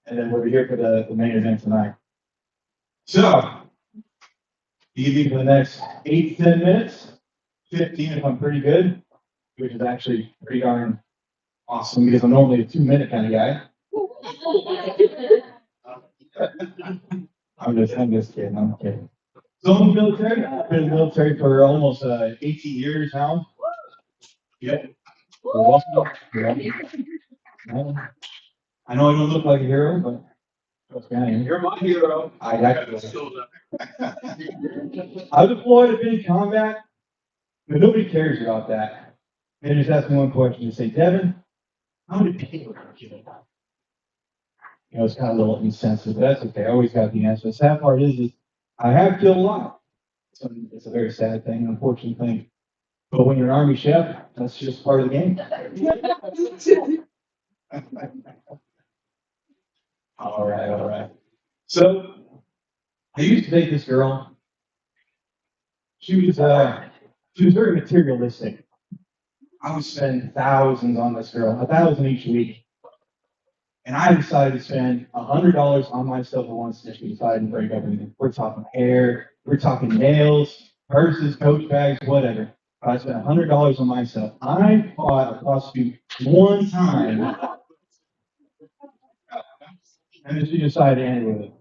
and then we'll be here for the main event tonight. So, evening for the next 8 to 10 minutes, 15 if I'm pretty good, which is actually pretty darn awesome because I'm normally a 2-minute kind of guy. I'm just kidding. I'm kidding. So I'm in the military. I've been in the military for almost 18 years now. Yep. You're welcome. I know I don't look like a hero, but trust me, I am. You're my hero. I deployed, I've been in combat, but nobody cares about that. They just ask me one question. They say, Devin, how many people are you killing? You know, it's kind of a little insensitive, but that's okay. I always got the answer. The sad part is I have killed a lot. It's a very sad thing, unfortunate thing. But when you're an Army chef, that's just part of the game. All right. So I used to date this girl. She was very materialistic. I would spend thousands on this girl, 1,000 each week. And I decided to spend $100 on myself at once, and she decided to break up with me. We're talking hair, we're talking nails, purses, coach bags, whatever. I spent $100 on myself. I bought a costume one time, and then she decided to end with it.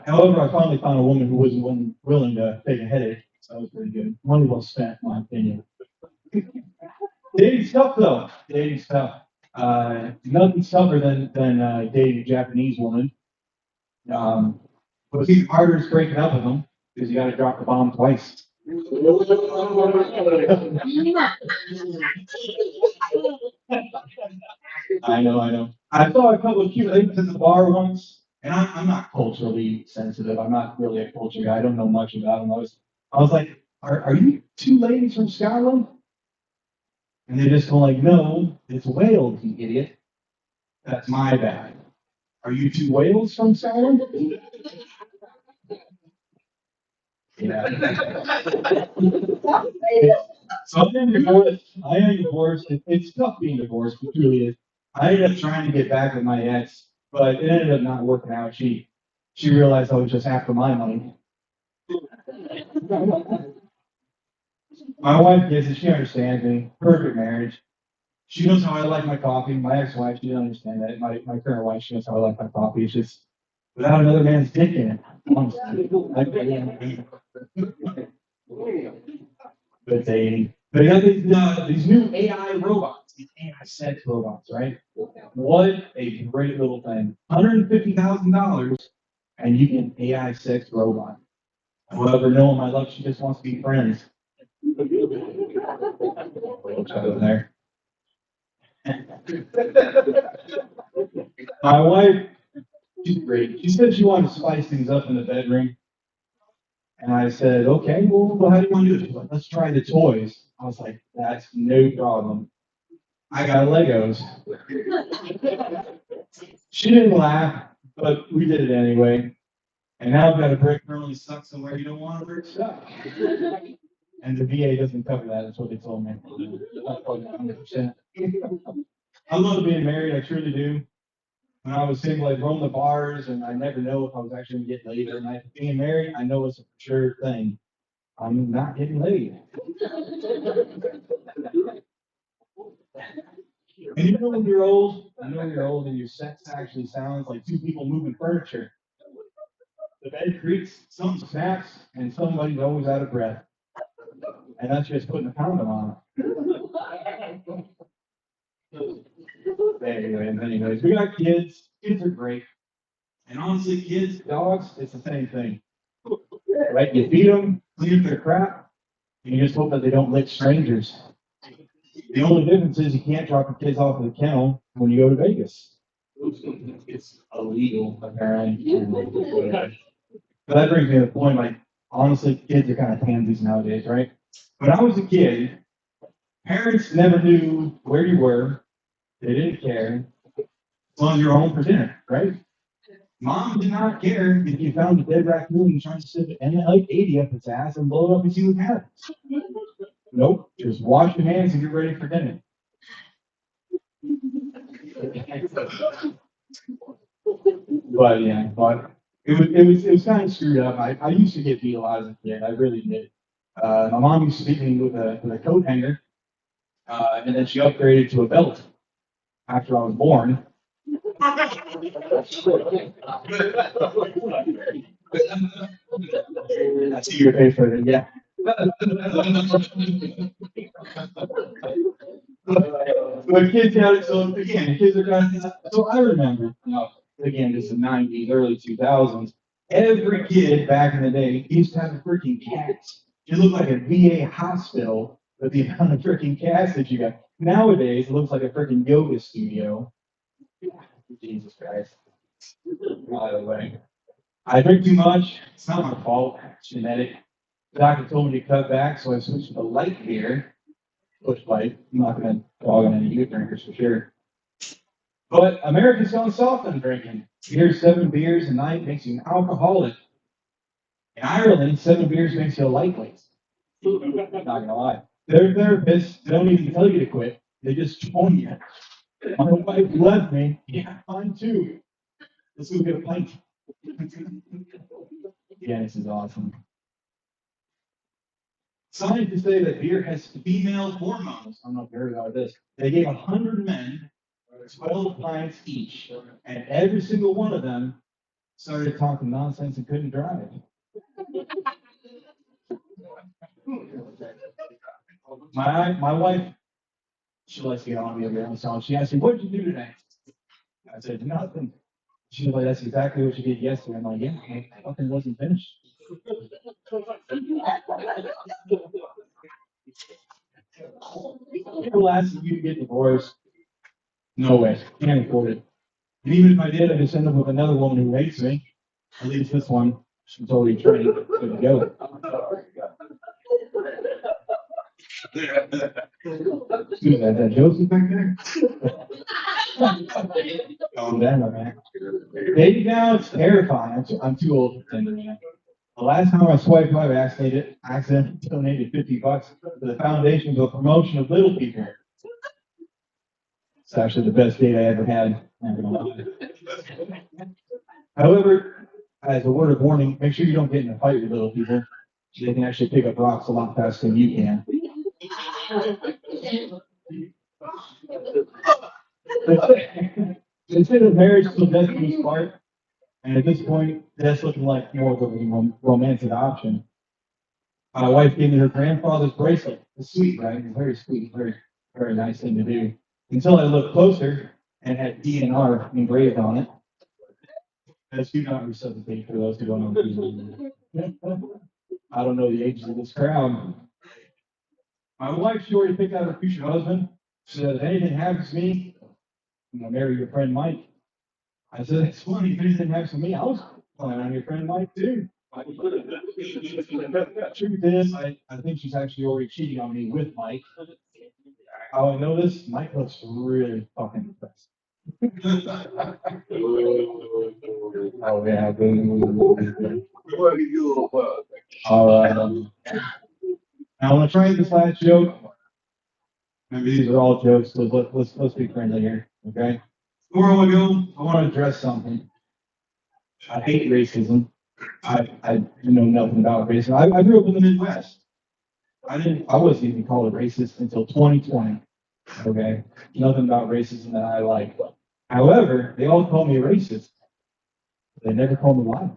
However, I finally found a woman who wasn't willing to take a headache, so that was pretty good. Money well spent, in my opinion. Dating stuff, though. Dating stuff. Nothing tougher than dating a Japanese woman. What's even harder is breaking up with them because you got to drop the bomb twice. I know. I saw a couple of cute ladies at the bar once, and I'm not culturally sensitive. I'm not really a culture guy. I don't know much about them. I was like, are you two ladies from Scotland? And they just go like, no, it's Wales, you idiot. That's my bad. Are you two whales from Scotland? Yeah. So I am divorced. It's tough being divorced, it truly is. I ended up trying to get back with my ex, but it ended up not working out. She realized I was just after my money. My wife gets it. She understands me. Perfect marriage. She knows how I like my coffee. My ex-wife, she doesn't understand that. My current wife, she knows how I like my coffee. It's just without another man's dick in it. Honestly. But they got these new AI robots, these AI sex robots, right? What a great little thing. $150,000 and you get an AI sex robot. However, knowing my love, she just wants to be friends. Little child there. My wife, she's great. She said she wanted to spice things up in the bedroom. And I said, okay, well, how do you want to do it? Like, let's try the toys. I was like, that's no problem. I got Legos. She didn't laugh, but we did it anyway. And now I've got a brick permanently stuck somewhere you don't want a brick stuck. And the VA doesn't cover that. That's what they told me. 100%. I love being married. I truly do. When I was single, I'd roam the bars, and I never know if I was actually going to get laid or not. Being married, I know it's a for sure thing. I'm not getting laid. And you know when you're old, and your sex actually sounds like two people moving furniture. The bed creaks, something snaps, and somebody's always out of breath. And that's just putting a condom on. Anyways, we got kids. Kids are great. And honestly, kids, dogs, it's the same thing. Right? You feed them, clean up their crap, and you just hope that they don't lick strangers. The only difference is you can't drop your kids off at the kennel when you go to Vegas. It's illegal, apparently. But that brings me to the point, like, honestly, kids are kind of pansies nowadays, right? When I was a kid, parents never knew where you were. They didn't care. As long as you were home for dinner, right? Mom did not care if you found a dead raccoon and trying to sip it and like 80 up its ass and blow it up and see what happens. Nope. Just wash your hands and get ready for dinner. But yeah, but it was kind of screwed up. I used to get beat a lot as a kid. I really did. My mom used to beat me with a coat hanger, and then she upgraded to a belt after I was born. That's who you pay for it, yeah. But kids got it. So again, kids are kind of. So I remember, again, this is the '90s, early 2000s. Every kid back in the day used to have a freaking cat. It looked like a VA hospital with the amount of freaking cats that you got. Nowadays, it looks like a freaking yoga studio. Jesus Christ. By the way, I drink too much. It's not my fault. It's genetic. The doctor told me to cut back, so I switched to light beer. Bush Light. I'm not going to dog on any youth drinkers for sure. But Americans don't soft on drinking. Here, 7 beers a night makes you an alcoholic. In Ireland, 7 beers makes you a lightweight. Not gonna lie. Their therapists don't even tell you to quit. They just join you. My wife left me. Yeah, mine too. Let's go get a pint. Yeah, this is awesome. Scientists say that beer has female hormones. I don't know if you heard about this. They gave 100 men 12 pints each, and every single one of them started talking nonsense and couldn't drive. My wife, she likes to get on me every once in a while. She asked me, "What did you do today?" I said, "Nothing." She was like, "That's exactly what you did yesterday." I'm like, "Yeah, nothing wasn't finished." People ask if you to get divorced. No way. Can't afford it. And even if I did, I just end up with another woman who hates me. At least this one, she's already trained. Good to go. Who's that? That Joseph back there? Calm down, man. Dating now, it's terrifying. I'm too old for Tinder, man. The last time I swiped right, I accidentally donated $50 to the Foundation for the Promotion of Little People. It's actually the best date I ever had. However, as a word of warning, make sure you don't get in a fight with little people. They can actually pick up rocks a lot faster than you can. They say that marriage till death do us part, and at this point, that's looking like more of a romantic option. My wife gave me her grandfather's bracelet. It's sweet, right? It's very sweet, very, very nice thing to do. Until I looked closer and had DNR engraved on it. That's do not resuscitate for those who don't know. I don't know the ages of this crowd. My wife, she already picked out her future husband. She said, if anything happens to me, I'm going to marry your friend Mike. I said, that's funny. If anything happens to me, I was planning on your friend Mike too. Truth is, I think she's actually already cheating on me with Mike. How I know this? Mike looks really fucking impressed. Oh yeah, all right. I want to try this last joke. Remember, these are all jokes, so let's be friendly here, okay? Before I go, I want to address something. I hate racism. I know nothing about racism. I grew up in the Midwest. I wasn't even called a racist until 2020. Okay, nothing about racism that I like. However, they all call me a racist. They never call me white.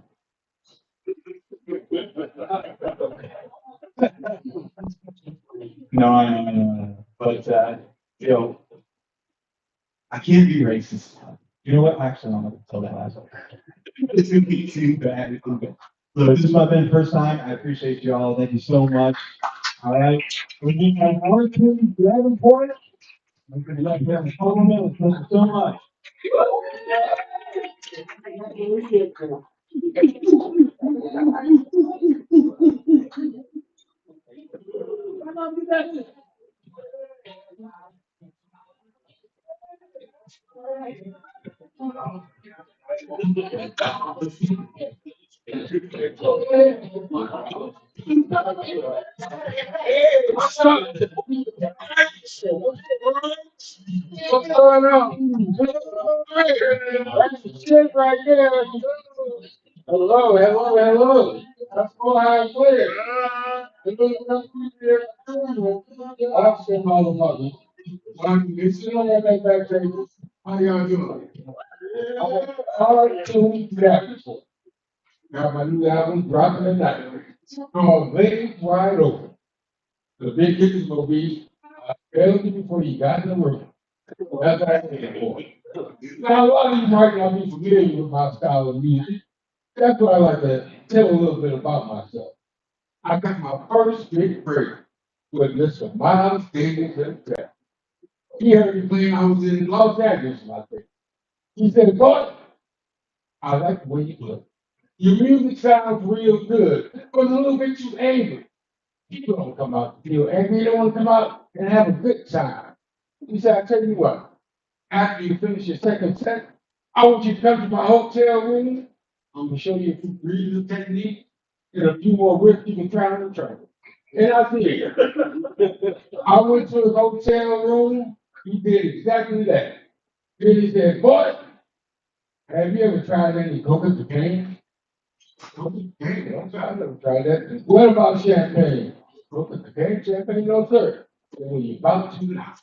No. But I can't be racist. You know what? Actually, I'm not going to tell that last one. It's going to be too bad. It's too bad. So this is my first time. I appreciate you all. Thank you so much. All right. We need an hour to grab for it. Thank you so much. What's up? What's going on? That's the shit right there. Hello, hello, hello. That's why I'm clear. Austin, motherfucker. You see on that back table? How y'all doing? Hard to grab. Got my new album dropping tonight. It's called Veins Wide Open. The big hit is gonna be failed you before you got in the room. That's what I say for. Now a lot of you might not be familiar with my style of music. That's why I like to tell a little bit about myself. I got my first big break with Mr. Miles Davis himself. He heard me playing, I was in Los Angeles, I think. He said, "Boy, I like the way you play. Your music sounds real good, but a little bit too angry. People don't come out to feel angry, they want to come out and have a good time." He said, "I tell you what, after you finish your second set, I want you to come to my hotel room. I'm gonna show you a few breathing techniques and a few more whips you can try on the train." And I did. I went to his hotel room. He did exactly that. Then he said, "Boy, have you ever tried any cocaine?" Cocaine? I've never tried that. "What about champagne?" "Cocaine, champagne, no sir." "Well, you're about to now."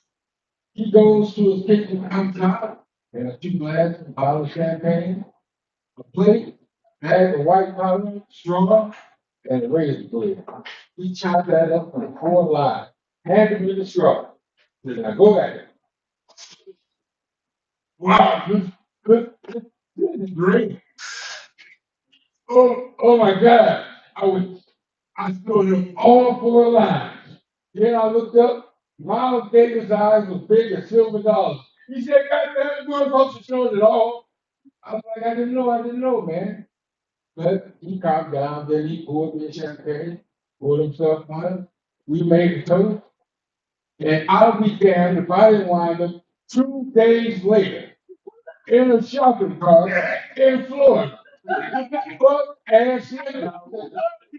He goes to his kitchen countertop and a 2 glass bottle of champagne, a plate, bag of white powder, straw, and a razor blade. He chopped that up in 4 lines, handed me the straw. Said, "Now go at it." Wow, this is great. Oh my God. I stole him all 4 lines. Then I looked up, Miles Davis' eyes was big as silver dollars. He said, "God damn, you weren't supposed to show it all." I was like, I didn't know, man. But he calmed down, then he poured me a champagne, poured himself one. We made a toast. And I'll be damned if I didn't wind up 2 days later in a shopping cart in Florida. Fuck ass nigga.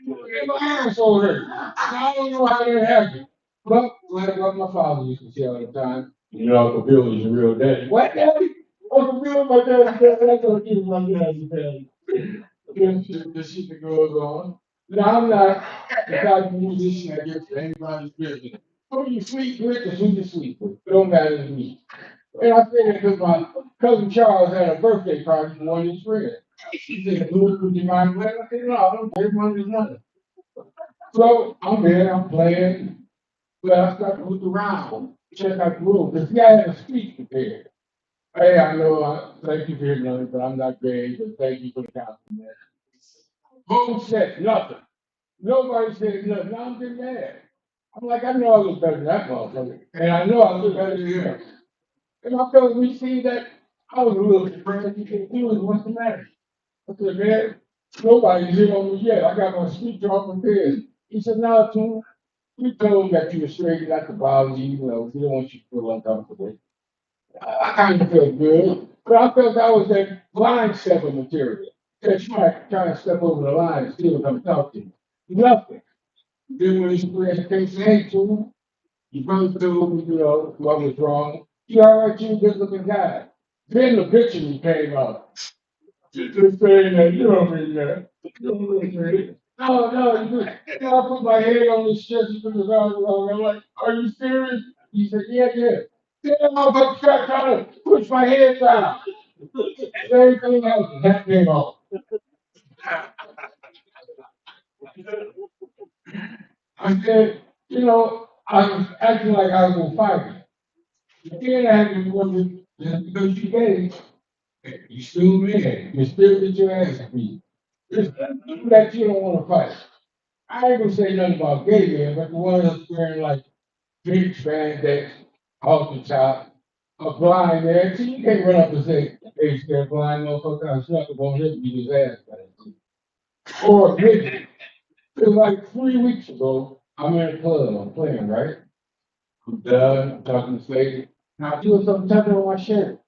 And my asshole hurt. I don't know how that happened. But like what my father used to say all the time, you know, Uncle Bill is a real daddy. What daddy? Uncle Bill, my daddy, that's what he was my daddy, daddy. Then the shit that goes on. Now I'm not the type of musician that gets to anybody's business. Who you sleep with is who you sleep with. It don't matter to me. And I say that because my cousin Charles had a birthday party for one of his friends. He said, "Louis, would you mind playing?" I said, "No, I don't care. Money is nothing." So I'm there, I'm playing, but I start to look around, check out the room. This guy had a speech prepared. "Hey, I know, thank you for your money, but I'm not great, but thank you for the compliment." Who said nothing? Nobody said nothing. Now I'm getting mad. I'm like, I know I look better than that motherfucker. And I know I look better than him. And I felt we see that I was a little depressed. He was, "What's the matter?" I said, "Man, nobody's hit on me yet. I got my speech all prepared." He said, "No, Tim, we told him that you were straight, not to bother you. You know, we don't want you to feel uncomfortable." I kind of felt good, but I felt that was that line stepper material. That you might try to step over the line and still come talk to you. Nothing. Then when his friend came saying to him, your brother told me, you know, what was wrong. "You all right, you good looking guy." Then the obituary came out. Just saying that you don't mean that. You don't mean that. "No, no, you know, I put my head on his chest and put his arm along. I'm like, are you serious?" He said, "Yeah, yeah." Then I'm about to try to push my head down. Same thing happened. That came off. I said, you know, I was acting like I was gonna fight him. Then I had to remember that because you gay, you still man. You still get your ass beat. It's people that you don't want to fight. I ain't gonna say nothing about gay men, but the one that's wearing like big spandex off the top, a blind man. See, you can't run up and say, "Hey, that blind motherfucker, I snuck up on him and beat his ass." Or a midget. It was like 3 weeks ago, I'm in a club, I'm playing, right? I'm done, I'm talking to this lady. Now I feel something tugging on my shirt.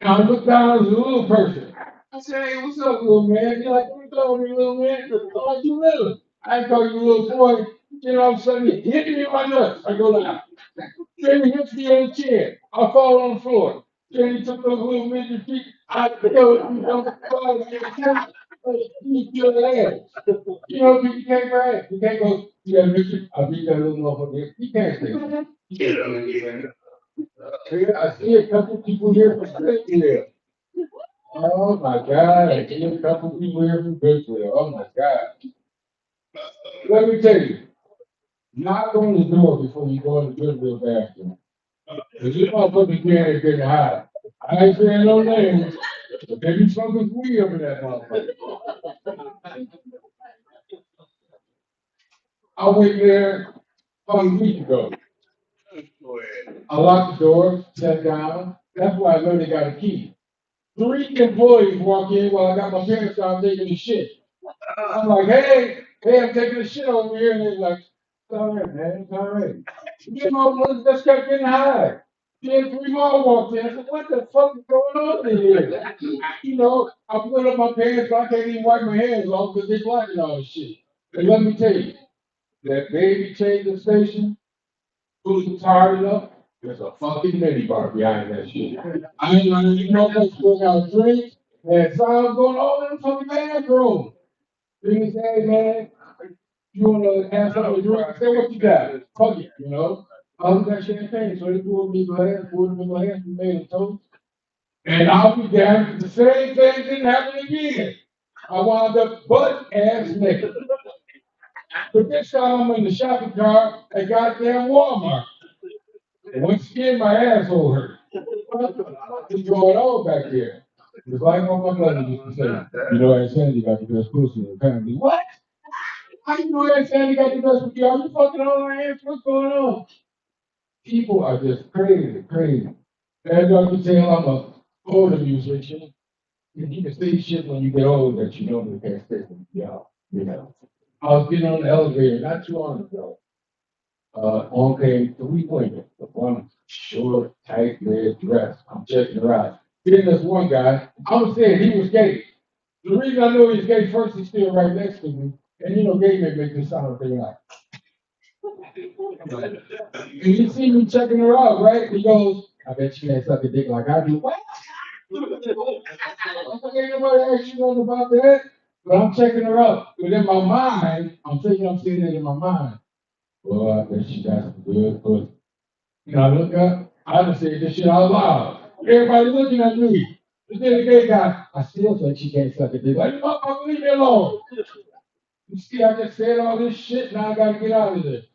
And I look down as a little person. I said, "Hey, what's up, little man?" You're like, "What you calling me, little man?" "Oh, like you little." I ain't call you little boy. Then all of a sudden, he hit me in my nuts. I go down. Then he hits me on the chin. I fall on the floor. Then he took those little midget feet. I killed you. Don't you kill the ass. You know, you can't grab. You can't go. You got a midget. I beat that little motherfucker. You can't stay. I see a couple people here from Smithfield. Oh my God, I see a couple people here from Smithfield. Oh my God. Let me tell you, knock on the door before you go in the Goodwill bathroom. Because this motherfucker can't get high. I ain't saying no names, but they be smoking weed over that motherfucker. I went there about a week ago. I locked the door, sat down. That's why I know they got a key. 3 employees walk in while I got my pants down taking a shit. I'm like, hey, I'm taking a shit over here. And they're like, it's all right, man, it's all right. You know, just kept getting high. Then 3 more walked in. I said, what the fuck is going on in here? You know, I put up my pants, so I can't even wipe my hands off because they're blocking all this shit. And let me tell you, that baby changing station, who's tired enough, there's a fucking minibar behind that shit. I ain't gonna you know what's going out drinks and sounds going all in the fucking bathroom. Then he say, hey man, you wanna have something to drink? Say what you got. Fuck it, you know. I got champagne, so they poured me a glass, we made a toast. And I'll be damned if the same thing didn't happen again. I wound up butt ass naked. But this time I'm in the shopping cart at goddamn Walmart. And once again, my asshole hurt. What's going on back there? It's like what my brother used to say. You know, Aunt Sandy got the best pussy in the family. What? How you know Aunt Sandy got the best pussy? Are you fucking on her ass? What's going on? People are just crazy, crazy. As you can tell, I'm a older musician. And you can see shit when you get old that you normally can't say from you know. I was getting on the elevator not too long ago. On came 3 women with one short, tight red dress. I'm checking her out. Then there's one guy, I was saying he was gay. The reason I know he's gay, first he's still right next to me. And you know, gay men make this sound thing like. And you see me checking her out, right? He goes, I bet she can't suck a dick like I do. What? Ain't nobody asked you nothing about that. But I'm checking her out. But in my mind, I'm thinking I'm saying it in my mind. Well, I bet she got some good pussy. You know, I look up, I just say this shit out loud. Everybody looking at me. But then the gay guy, I still think she can't suck a dick. Like, motherfucker, leave me alone. You see, I just said all this shit, now I gotta get out of this.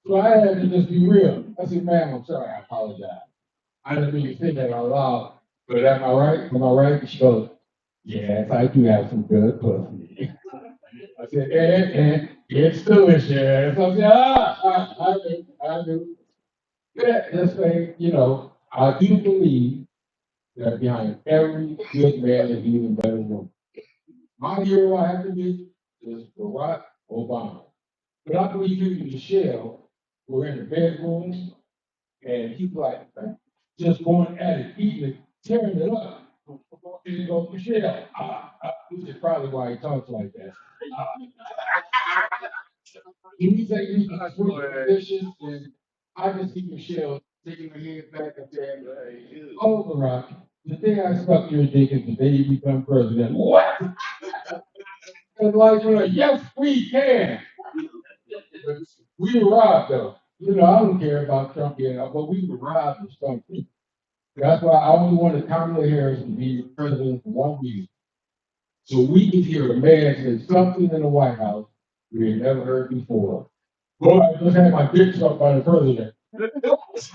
So I had to just be real. I said, ma'am, I'm sorry, I apologize. I didn't mean to say that out loud. But am I right? Am I right? She goes, yes, I do have some good pussy. I said, and it's delicious. I said, I do. Yeah, this thing, you know, I do believe that behind every good man is even better woman. My hero I have to be is Barack Obama. But I believe you and Michelle were in the bedroom and he like just going at it, eating it, tearing it up. And he goes, Michelle, which is probably why he talks like that. When you take these sweet positions, and I can see Michelle taking her head back and saying, oh, Barack, the day I suck your dick is the day you become president. What? And like, yes, we can. We were robbed, though. You know, I don't care about Trump yet, but we were robbed of something. That's why I only wanted Kamala Harris to be president for 1 week. So we could hear a man say something in the White House we had never heard before. Boy, I just had my dick sucked by the president. That's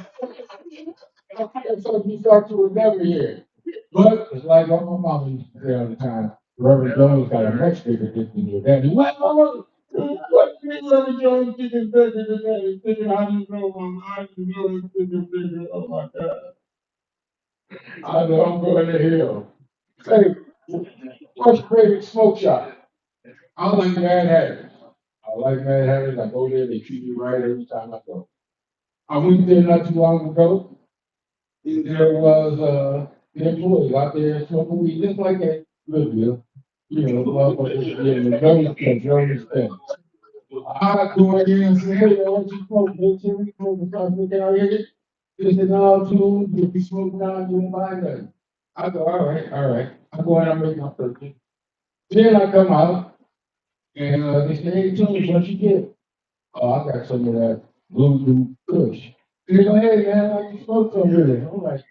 something you thought you would never hear. But it's like what my mama used to say all the time. Reverend Jones got a much bigger dick than your daddy. What, mama? What do you Reverend Jones dick is bigger than daddy? Thinking I just know, mama. I just know his dick is bigger. Oh my God. I know I'm going to hell. Hey, what's your favorite smoke shop? I like Mad Hatters. I like Mad Hatters. I go there. They treat me right every time I go. I went there not too long ago. There was the employees out there smoking weed just like that. Good deal. You know, motherfuckers getting the dirty stuff. I go in there and say, hey, man, what you smoke? Bitch, you smoke? Start looking out here. He said, no, too, if you smoke now, you won't buy nothing. I go, all right, all right. I go in, I make my purchase. Then I come out, and they say, hey, Tunes, what you get? Oh, I got some of that blue kush. They go, hey, man, I can smoke some with it. I'm like,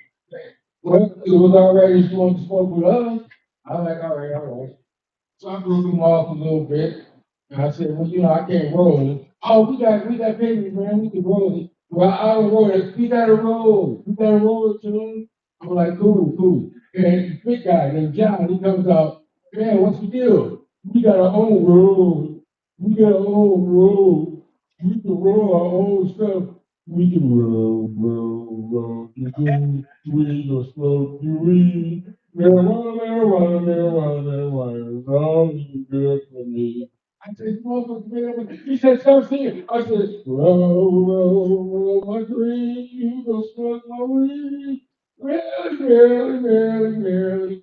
well, it was already supposed to smoke with us. I'm like, all right, all right. So I broke them off a little bit. And I said, well, I can't roll. Oh, we got papers, man. We can roll it. Well, I don't roll it. We got to roll. We got to roll it too. I'm like, cool, cool. And the big guy named John, he comes out, man, what's the deal? We got our own roll. We got our own roll. We can roll our own stuff. We can roll. You do, we go smoke, you weed. Marijuana, it's all good for me. I said, motherfucker, man, he said, stop singing. I said, roll my green, you go smoke my weed. Really,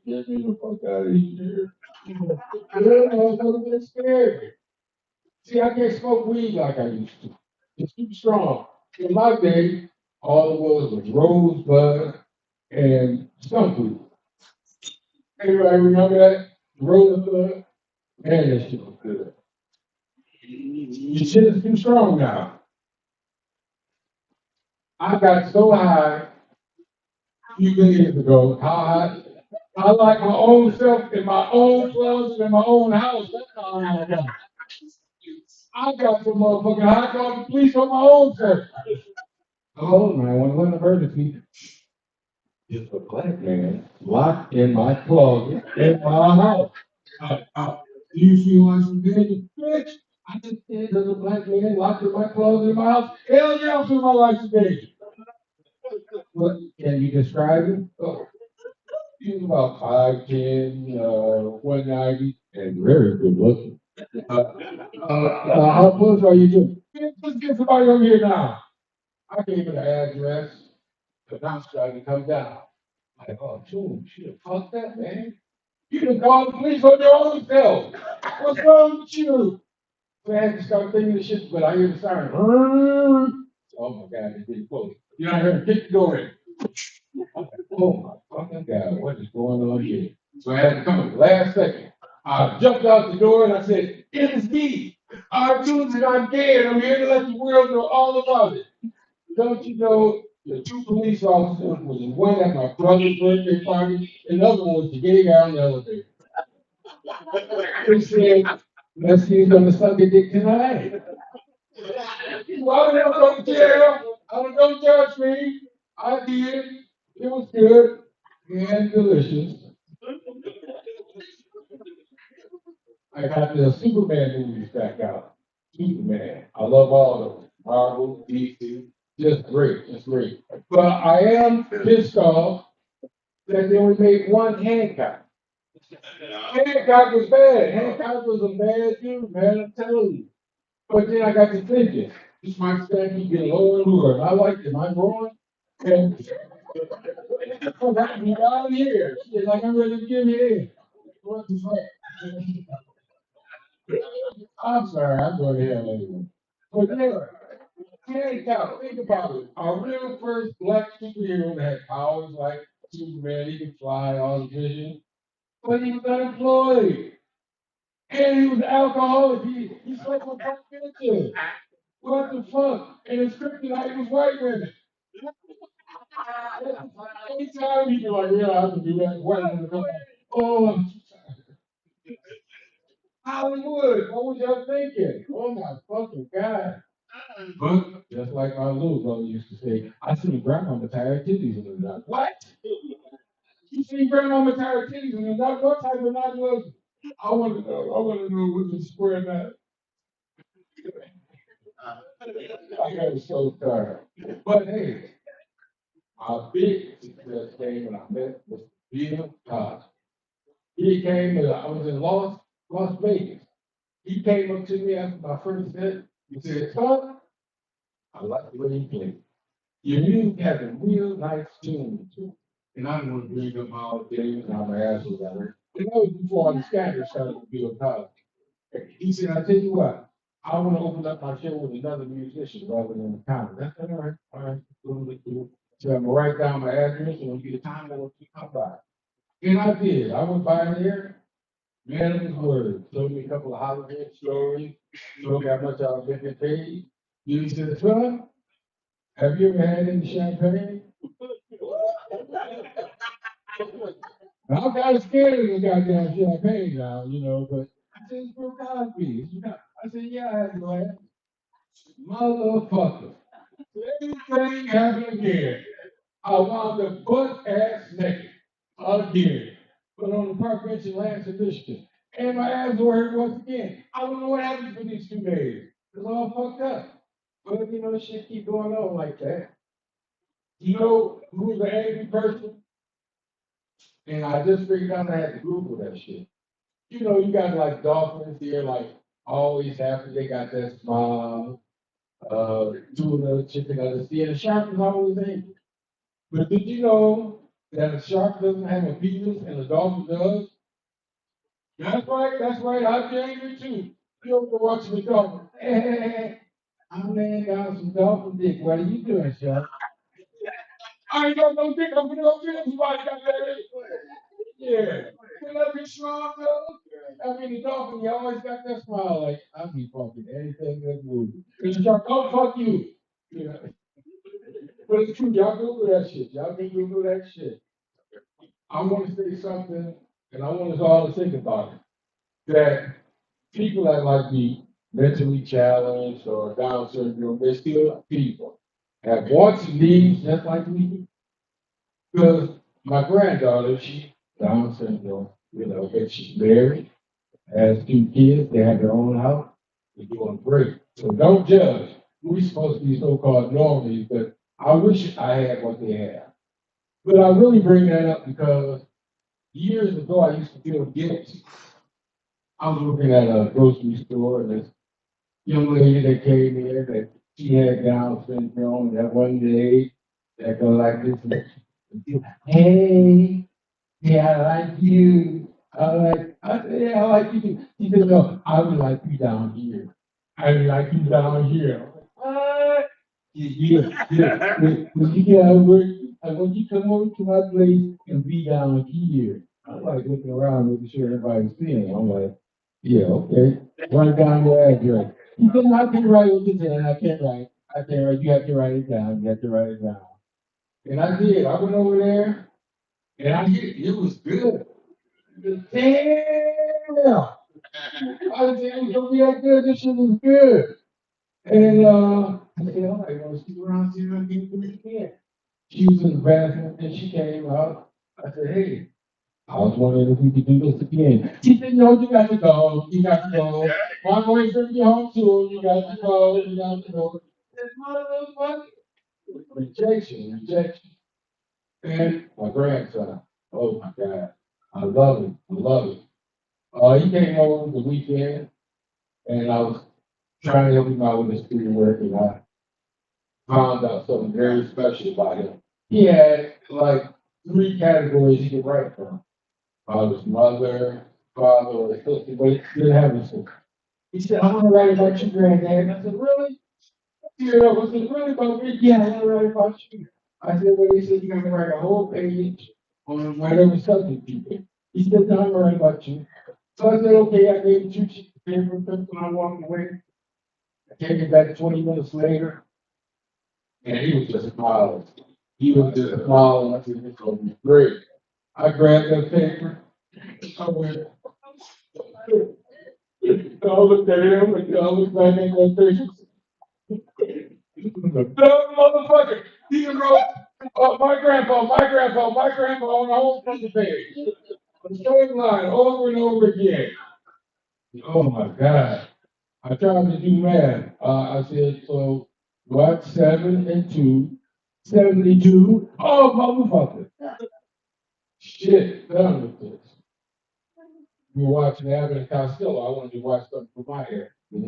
get me the fuck out of here. Yeah, motherfucker, get scared. See, I can't smoke weed like I used to. It's too strong. In my day, all it was rosebud and skunk weed. Anybody remember that? Rosebud? Man, that shit was good. Your shit is too strong now. I got so high a few years ago, how high? I like my own self in my own closet in my own house. That's how high I got. I got some motherfucking high called the police on my own self. Hello, 911 emergency. It's a black man locked in my closet in my house. Do you feel like some big bitch? I just said there's a black man locked in my closet in my house. Hell yeah, I feel my life today. What can you describe him? Oh, he's about 5'10", 190, and very good looking. How close are you to? Let's get somebody over here now. I gave her the address. The bounce tried to come down. Like, oh, shoot, shit, fuck that, man. You can call the police on your own self. What's wrong with you? So I had to start thinking the shit, but I hear the siren. Oh my God, it's getting close. You know, I heard kick the door in. I'm like, oh my fucking God, what is going on here? So I had to come at the last second. I jumped out the door and I said, it is me. I'm Tuesday, I'm dead. I'm here to let the world know all about it. Don't you know the two police officers was one at my brother's birthday party, and the other one was the gay guy on the elevator. He said, let's see who's gonna suck a dick tonight. Well, I don't care. Don't judge me. I did. It was good and delicious. I got the Superman movies back out. Superman. I love all of them. Marvel, DC. Just great. Just great. But I am pissed off that they only made one Hancock. Hancock was bad. Hancock was a bad dude, man. I'm telling you. But then I got to thinking, this might stand me getting lower and lower. I like it. I'm wrong. And oh, that be down here. Shit, like I'm ready to give you in. What the fuck? I'm sorry, I'm going to hell anyway. But anyway, Hancock, think about it. Our real first black superhero that had powers like Superman, he could fly, all the vision, but he was unemployed. And he was an alcoholic. He slept with black bitches. What the fuck? And his kryptonite was white women. Anytime he be like, yeah, I can do that. White women come back. Oh, Hollywood. What was y'all thinking? Oh my fucking God. But just like my little brother used to say, I seen grandmama tired titties in the dark. What? You seen grandmama tired titties in the dark? What type of night was it? I want to know. I want to know what the square night. I got so tired. But hey, our big success came when I met with Bill Cosby. He came and I was in Las Vegas. He came up to me after my first set. He said, son, I like the way you play. Your music has a real nice tune to it. And I don't want to bring up my old days and how my ass was at it. And that was before the scandal started with Bill Cosby. He said, I tell you what, I want to open up my show with another musician rather than a comic. That's all right. All right. Cool. So I'm gonna write down my address and when you get time, I want you to come by. And I did. I went by there, man of his word. Told me a couple of holiday stories, told me how much I was getting paid. He said, son, have you ever had any champagne? And I'm kind of scared of the goddamn champagne now, but I said, it's for Cosby. I said, yeah, I had a glass. Motherfucker. Everything happened again. I wound up butt ass naked again. But on the park bench in Lansing, Michigan. And my ass was hurt once again. I don't know what happened for these 2 days. It's all fucked up. But shit keep going on like that. You know who's an angry person? And I just figured out I had to Google that shit. You got like dolphins here, like always happy. They got that smile. Tuna, chicken out the sea. And the shark is always angry. But did you know that a shark doesn't have a penis and a dolphin does? That's right. I'm angry too. You ever watch the dolphin? Hey, I'm laying down some dolphin dick. What are you doing, shark? I ain't got no dick. I'm gonna go get somebody got that. Yeah. Can I be strong though? I mean, the dolphin, he always got that smile like, I'll be fucking anything that's moving. And the shark, oh, fuck you. Yeah. But it's true. Y'all Google that shit. Y'all can Google that shit. I want to say something, and I want us all to think about it. That people that might be mentally challenged or Down syndrome, they're still people. Have wants and needs just like we do. Because my granddaughter, she Down syndrome, and she's married, has 2 kids, they have their own house, they're doing great. So don't judge. We're supposed to be so-called normies, but I wish I had what they have. But I really bring that up because years ago I used to feel guilty. I was working at a grocery store and this young lady that came in that she had Down syndrome that one day that go like this. Hey, yeah, I like you. I said, yeah, I like you too. She said, no, I would like you down here. I would like you down here. What? Yeah. When you get out of work, when you come over to my place and be down here, I'm like looking around, making sure everybody's seeing. I'm like, yeah, okay. Write down your address. He said, I can write what you said. I can't write. I can't write. You have to write it down. You have to write it down. And I did. I went over there and I did. It was good. Damn! I didn't think it was gonna be that good. This shit was good. And I said, all right, well, stick around, see if I can do it again. She was in the bathroom and she came out. I said, hey, I was wondering if we could do this again. She said, no, you got to go. You got to go. My boy's bring you home too. You got to go. You got to go. It's motherfucker. Rejection. And my grandson. Oh my God. I love him. I love him. He came over the weekend and I was trying to help him out with his schoolwork and I found out something very special about him. He had like 3 categories he could write from. About his mother, father, or his sister, but he didn't have a sister. He said, I want to write about your granddad. I said, really? Yeah, I said, really about me? Yeah, I want to write about you. I said, well, he said, you're going to write a whole page on whatever subject you pick. He said, no, I'm going to write about you. So I said, okay, I gave him 2 sheets of paper, and I walked away. I came back 20 minutes later, and he was just smiling. He was just smiling. I said, this is going to be great. I grabbed that paper. I went, I looked at him, and I looked back at that picture. The dumb motherfucker. He wrote, my grandpa on the whole fucking page. The same line over and over again. Oh my God. I tried to do math. I said, so what? 7 and 2, 72. Oh, motherfucker. Shit, done with this. We were watching Abbott and Costello. I wanted to watch something for my hair, And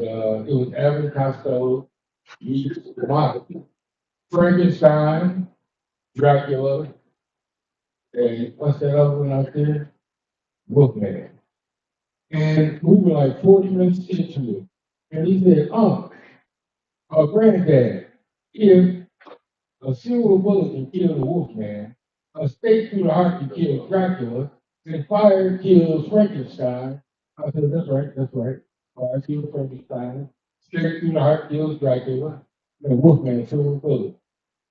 it was Abbott and Costello meets Frankenstein, Dracula, and what's that other one out there? Wolfman. And we were like 40 minutes into it. And he said, granddad, if A silver bullet can kill the Wolfman. A stake through the heart can kill Dracula. And fire kills Frankenstein. I said, that's right, that's right. Fire kills Frankenstein. Stake through the heart kills Dracula. And Wolfman, silver bullet.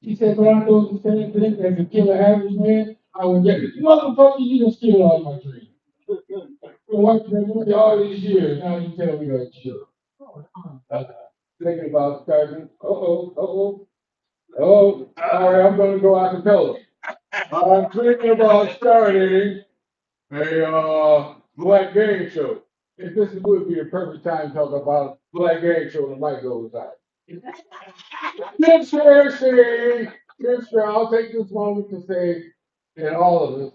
He said, but I know the same thing that can kill an average man. I would get it. Motherfucker, you just killed all my dreams. Been watching that movie all these years. Now you tell me that shit. Thinking about starting. Oh, all right, I'm going to go a cappella. I'm thinking about starting a black game show. If this would be a perfect time to talk about black game show, the mic goes out. Conspiracy! I'll take this moment to say, in all of us,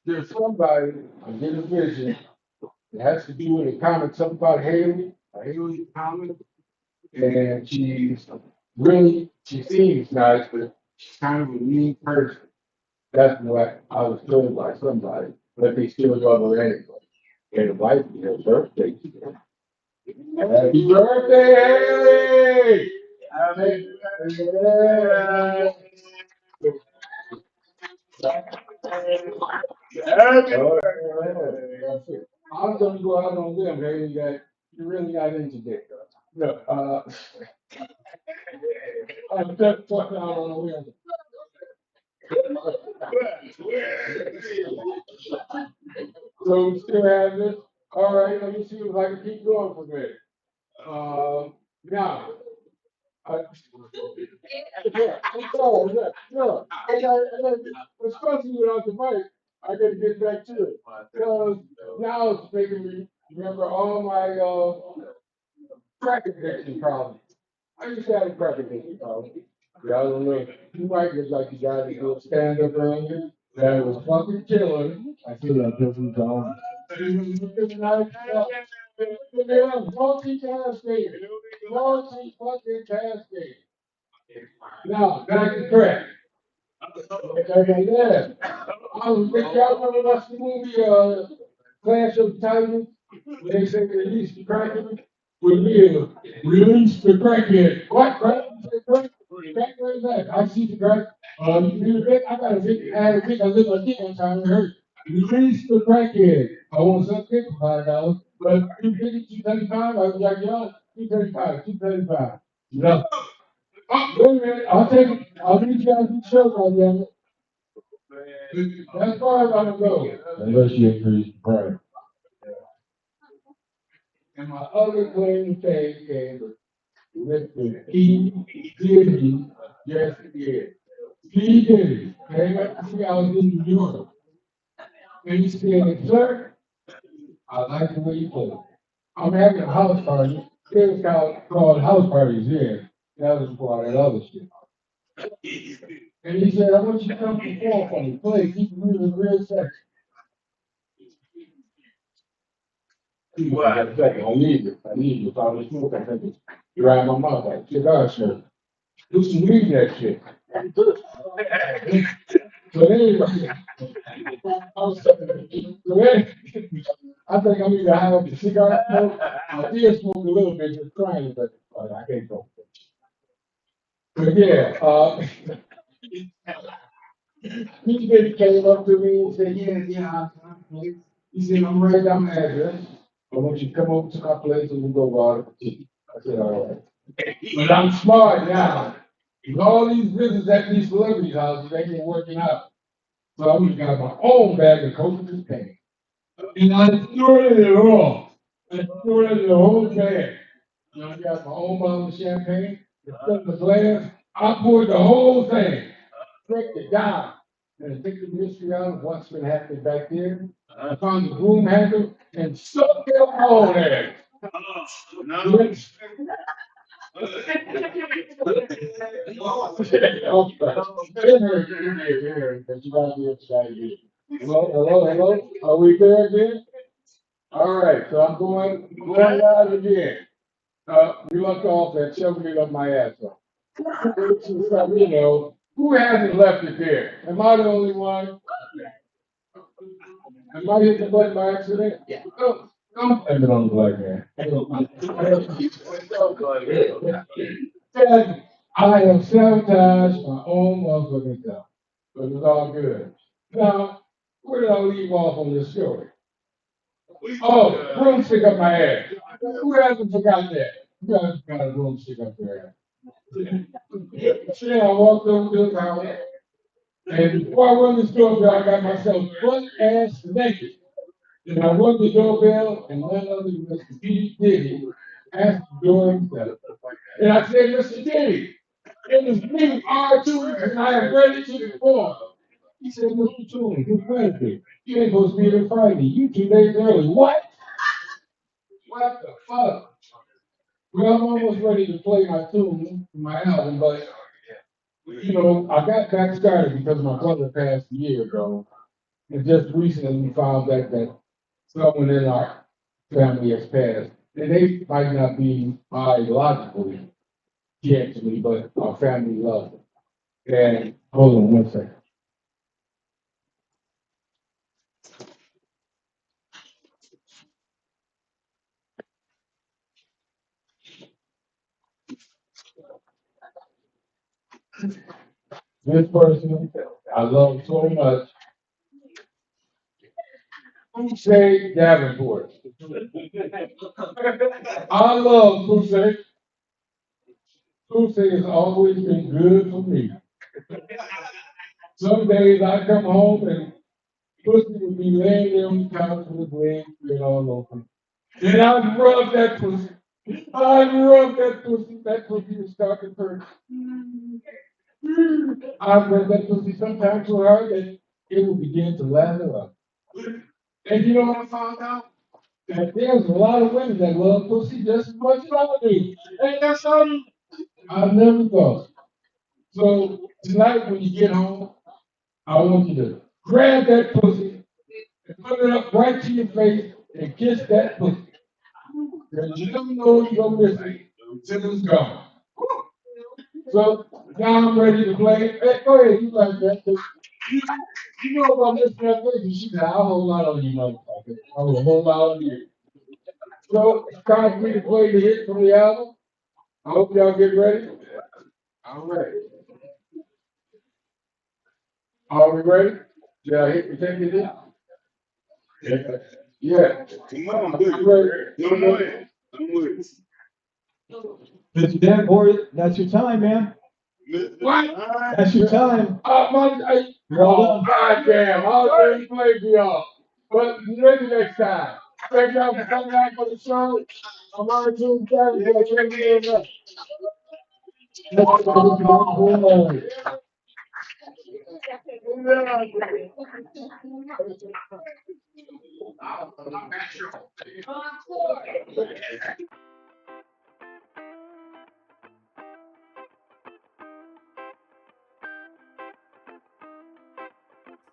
there's somebody, I get a vision, it has to do with a comment, something about Haley, a Haley comment, and she seems nice, but she's kind of a mean person. That's what I was told by somebody, but they still love her anyway. And it might be her birthday today. Happy birthday, Haley! Happy birthday! I'm gonna go out on them, Haley, that you really got into dick. No, I'm just fucking out on a limb. So we still have this. All right, let me see if I can keep going for a minute. Now, especially without the mic, I gotta get back to it. Because now it's making me remember all my crack addiction problems. I used to have a crack addiction problem. I don't know. You might just like the guy that do a stand up earlier. That was fucking killer. I feel like this is all. Multitasking. Multi-fucking-tasking. Now, back to crack. Okay, yeah. Y'all remember watching the movie Clash of the Titans? When they say they release the Kraken? Release the Kraken. What? Crack? Crack? Where is that? I see the crack. You need a bit? I got a bit. I had a bit. I lived my dick one time and it hurt. Release the crackhead. I want some dick for $5. But 250, 235, I was like, yo, 235, 235. No. Oh, wait a minute. I'll take it. I'll meet you guys in the show, goddammit. That's far as I'm gonna go. Unless you increase the price. And my other claim to fame came with the P. Diddy. Yes, he did. P. Diddy came up to see I was in New York. And he said, sir, I like the way you play. I'm having a house party. It was called house parties here. That was before that other shit. And he said, I want you to come perform for me. Play, keep it real sexy. I need it. I need it. If I was smoking, I think it's dry my mouth like cigar smoke. Do some weed in that shit. So anyway, I think I'm either high up the cigar smoke. I did smoke a little bit, just trying, but I can't go. But yeah, he just came up to me and said, yeah. He said, I'm writing down my address. I want you to come over to my place and we'll go water for tea. I said, all right. But I'm smart now. With all these visits at these celebrities' houses, they ain't working out. So I'm gonna got my own bag of coconut paint. And I snorted it all. I snorted the whole bag. And I got my own bottle of champagne, stuck the glass. I poured the whole thing, drank it down. And I took the mystery out of what's been happening back there. I found the broom handle and stuck it on there. Which hello. Are we there again? All right, so I'm going live again. We left off at shoving it up my ass. You know, who hasn't left it there? Am I the only one? Am I hitting the button by accident? Yeah. Oh, don't blame it on the black man. I have sabotaged my own motherfucking self. But it was all good. Now, where did I leave off on this story? Oh, broomstick up my ass. Who hasn't forgotten that? Who hasn't got a broomstick up their ass? So I walked over to the house, and before I run this doorbell, I got myself butt ass naked. And I run the doorbell, and none other than Mr. P. Diddy asked the door himself. And I said, Mr. Diddy, it is me, R2, and I am ready to perform. He said, Mr. Tune, who's Wednesday? You ain't supposed to be here Friday. You 2 days early. What? What the fuck? Well, I'm almost ready to play my tune, my album, but I got back started because my brother passed a year ago. And just recently we found out that someone in our family has passed. And they might not be biologically kin to me, but our family loves them. And hold on one second. This person I love so much. Touche Davenport. I love Touche. Touche has always been good for me. Some days I come home and pussy would be laying there on the couch with his legs spread all over. And I'd rub that pussy. I'd rub that pussy. That pussy would start to hurt. I'd rub that pussy sometimes so hard that it would begin to lather up. And you know what I found out? That there's a lot of women that love pussy just as much as I do. Ain't that something? I never thought. So tonight when you get home, I want you to grab that pussy and put it up right to your face and kiss that pussy. Because you never know you're gonna miss it until it's gone. So now I'm ready to play. Hey, go ahead, you like that. You, you know about Miss Netflix, she said, I'll hold out on you, motherfucker. I will hold out on you. So it's time for me to play the hit from the album. I hope y'all get ready. All right. Are we ready? Yeah, I hit the take it in. Yeah. Come on, ready. I'm ready. Mr. Davenport, that's your time, man. What? That's your time. You're all Oh, done. goddamn. I was ready to play for y'all. But maybe next time. Thank y'all for coming out for the show. I'm on Tuesday. Thank you very much.